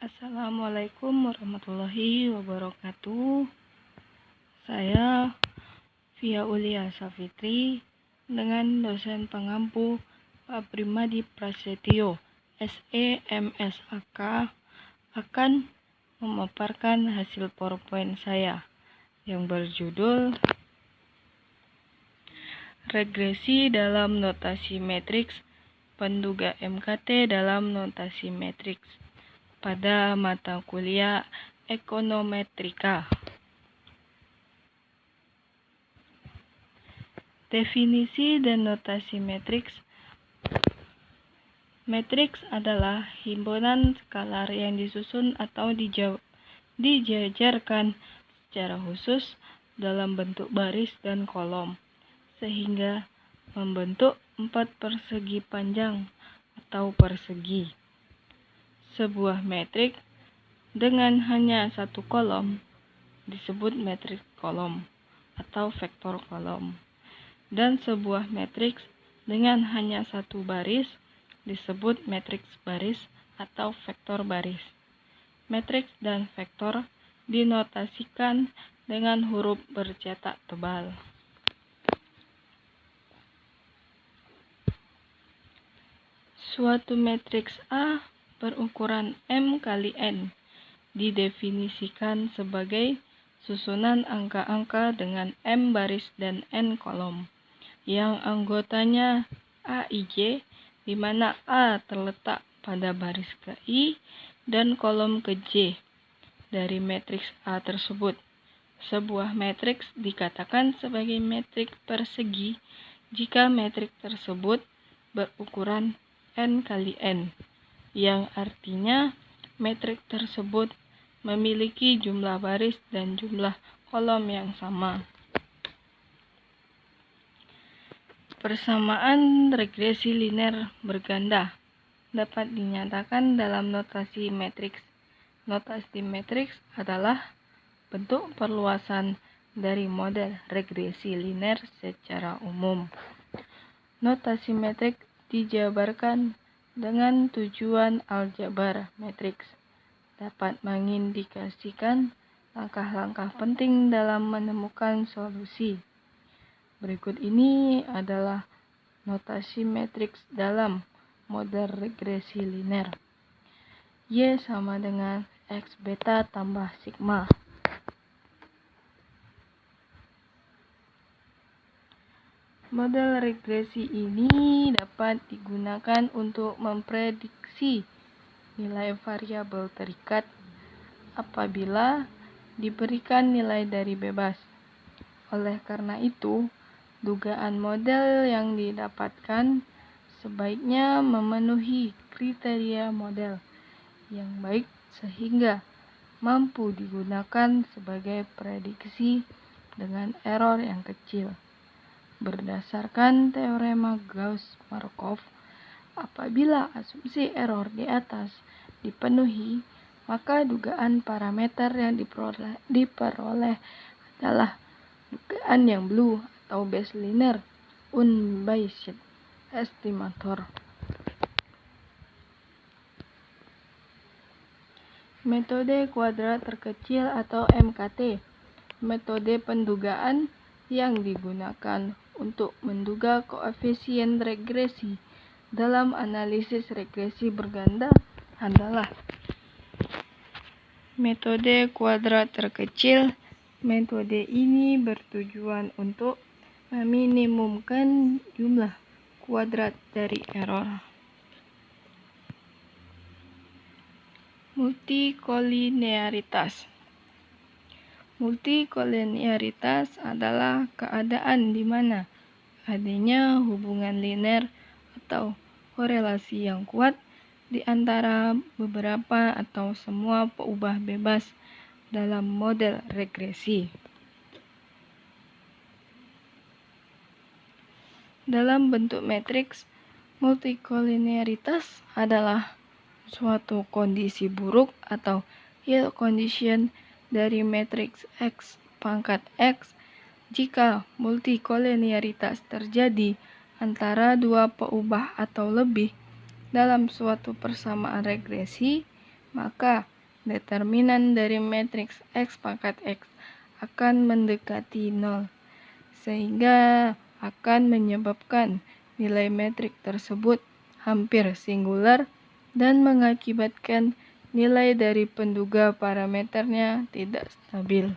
Assalamualaikum warahmatullahi wabarakatuh. Saya Via Ulia Safitri dengan dosen pengampu Pak Primadi Prasetyo, SEMSAK, akan memaparkan hasil PowerPoint saya yang berjudul Regresi dalam Notasi Matriks, Penduga MKT dalam Notasi Matriks pada mata kuliah Ekonometrika. Definisi dan notasi matriks. Matriks adalah himpunan skalar yang disusun atau dijajarkan secara khusus dalam bentuk baris dan kolom, sehingga membentuk 4 persegi panjang atau persegi. Sebuah matriks dengan hanya satu kolom disebut matriks kolom atau vektor kolom. Dan sebuah matriks dengan hanya satu baris disebut matriks baris atau vektor baris. Matriks dan vektor dinotasikan dengan huruf bercetak tebal. Suatu matriks A berukuran M kali N didefinisikan sebagai susunan angka-angka dengan M baris dan N kolom, yang anggotanya AIJ, di mana A terletak pada baris ke I dan kolom ke J dari matriks A tersebut. Sebuah matriks dikatakan sebagai matriks persegi jika matriks tersebut berukuran N kali N, yang artinya matriks tersebut memiliki jumlah baris dan jumlah kolom yang sama. Persamaan regresi linear berganda dapat dinyatakan dalam notasi matriks. Notasi matriks adalah bentuk perluasan dari model regresi linear secara umum. Notasi matriks dijabarkan dengan tujuan aljabar matriks, dapat mengindikasikan langkah-langkah penting dalam menemukan solusi. Berikut ini adalah notasi matriks dalam model regresi linear. Y sama dengan X beta tambah sigma. Model regresi ini dapat digunakan untuk memprediksi nilai variabel terikat apabila diberikan nilai dari bebas. Oleh karena itu, dugaan model yang didapatkan sebaiknya memenuhi kriteria model yang baik sehingga mampu digunakan sebagai prediksi dengan error yang kecil. Berdasarkan teorema Gauss-Markov, apabila asumsi error di atas dipenuhi, maka dugaan parameter yang diperoleh adalah dugaan yang blue atau Bayes linear unbiased estimator. Metode kuadrat terkecil atau MKT, metode pendugaan yang digunakan untuk menduga koefisien regresi dalam analisis regresi berganda adalah metode kuadrat terkecil. Metode ini bertujuan untuk meminimumkan jumlah kuadrat dari error. Multikolinearitas. Multikolinearitas adalah keadaan di mana adanya hubungan linear atau korelasi yang kuat di antara beberapa atau semua peubah bebas dalam model regresi. Dalam bentuk matriks, multikolinearitas adalah suatu kondisi buruk atau ill condition dari matriks X pangkat X jika multikolinearitas terjadi antara dua peubah atau lebih dalam suatu persamaan regresi maka determinan dari matriks X pangkat X akan mendekati 0, sehingga akan menyebabkan nilai metrik tersebut hampir singular dan mengakibatkan nilai dari penduga parameternya tidak stabil.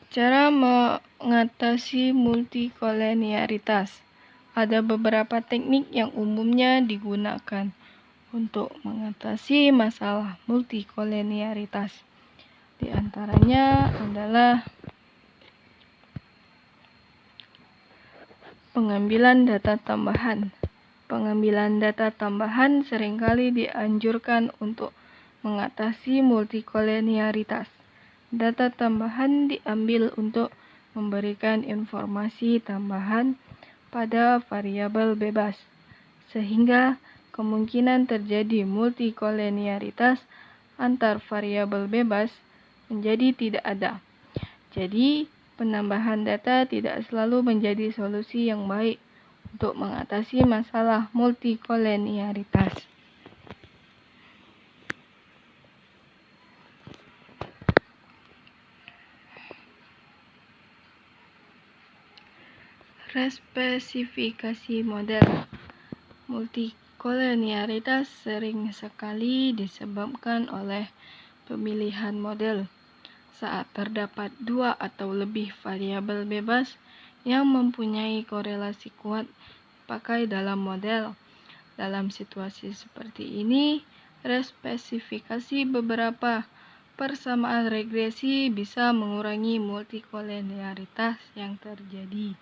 Cara mengatasi multikolenialitas. Ada beberapa teknik yang umumnya digunakan untuk mengatasi masalah multikolenialitas. Di antaranya adalah pengambilan data tambahan. Pengambilan data tambahan seringkali dianjurkan untuk mengatasi multikolenialitas. Data tambahan diambil untuk memberikan informasi tambahan pada variabel bebas, sehingga kemungkinan terjadi multikolenialitas antar variabel bebas menjadi tidak ada. Jadi, penambahan data tidak selalu menjadi solusi yang baik untuk mengatasi masalah multikolenialitas. Respesifikasi model. Multikolenialitas sering sekali disebabkan oleh pemilihan model saat terdapat dua atau lebih variabel bebas yang mempunyai korelasi kuat dipakai dalam model. Dalam situasi seperti ini, respesifikasi beberapa persamaan regresi bisa mengurangi multikolenialitas yang terjadi.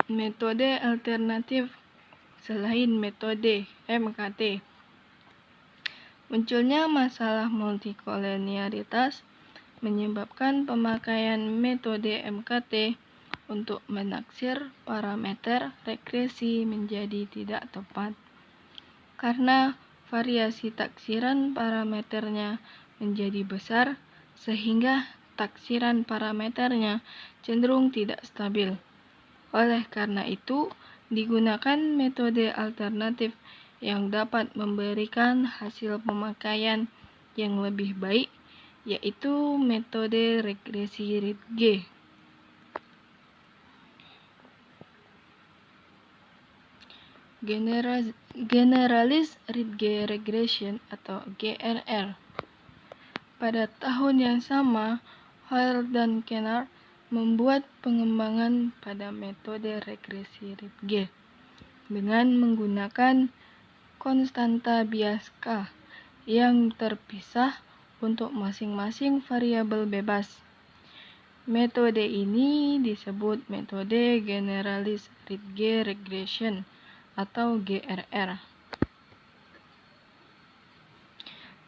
Metode alternatif selain metode MKT. Munculnya masalah multikolenialitas menyebabkan pemakaian metode MKT untuk menaksir parameter regresi menjadi tidak tepat, karena variasi taksiran parameternya menjadi besar, sehingga taksiran parameternya cenderung tidak stabil. Oleh karena itu, digunakan metode alternatif yang dapat memberikan hasil pemakaian yang lebih baik, yaitu metode regresi Ritge. Generalized Ritge Regression atau GRR. Pada tahun yang sama, Hoyle dan Kennard membuat pengembangan pada metode regresi Ritge dengan menggunakan konstanta bias K yang terpisah untuk masing-masing variabel bebas. Metode ini disebut metode Generalized Ritge Regression atau GRR.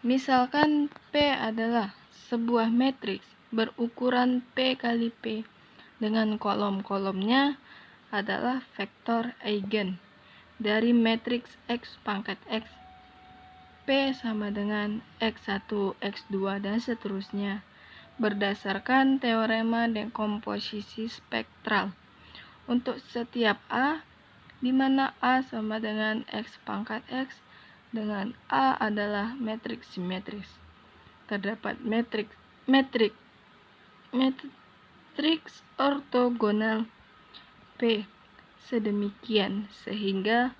Misalkan P adalah sebuah matriks berukuran P kali P dengan kolom-kolomnya adalah vektor eigen dari matriks X pangkat X. P sama dengan X1, X2, dan seterusnya berdasarkan teorema dekomposisi spektral untuk setiap A, di mana A sama dengan X pangkat X dengan A adalah matriks simetris. Terdapat matriks ortogonal P sedemikian sehingga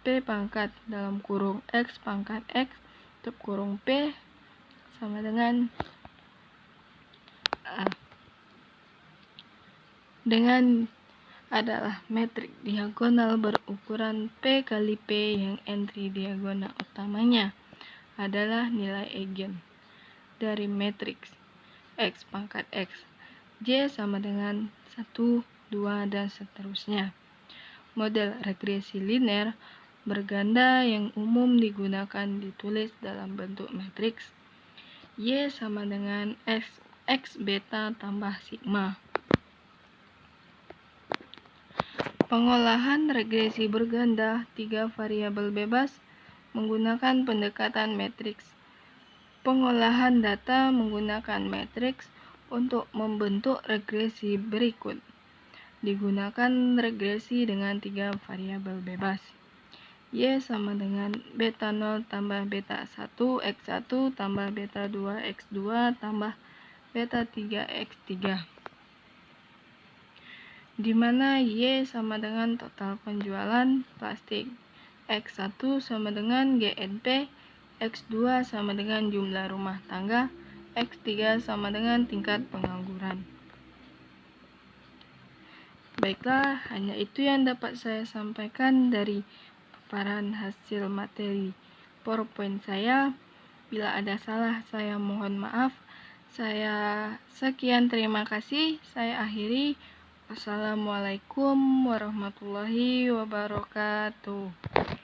P pangkat dalam kurung X pangkat X tutup kurung P sama dengan A dengan adalah metrik diagonal berukuran P kali P yang entri diagonal utamanya adalah nilai eigen dari matriks X pangkat X. J sama dengan 1, 2, dan seterusnya. Model regresi linear berganda yang umum digunakan ditulis dalam bentuk matriks Y sama dengan X beta tambah sigma. Pengolahan regresi berganda 3 variabel bebas menggunakan pendekatan matriks. Pengolahan data menggunakan matriks untuk membentuk regresi berikut. digunakan regresi dengan 3 variabel bebas. Y sama dengan beta 0 tambah beta 1 X1 tambah beta 2 X2 tambah beta 3 X3, di mana Y sama dengan total penjualan plastik, X1 sama dengan GNP, X2 sama dengan jumlah rumah tangga, X3 sama dengan tingkat pengangguran. Baiklah, hanya itu yang dapat saya sampaikan dari paparan hasil materi PowerPoint saya. Bila ada salah, saya mohon maaf. Saya sekian, terima kasih. Saya akhiri. Wassalamualaikum warahmatullahi wabarakatuh.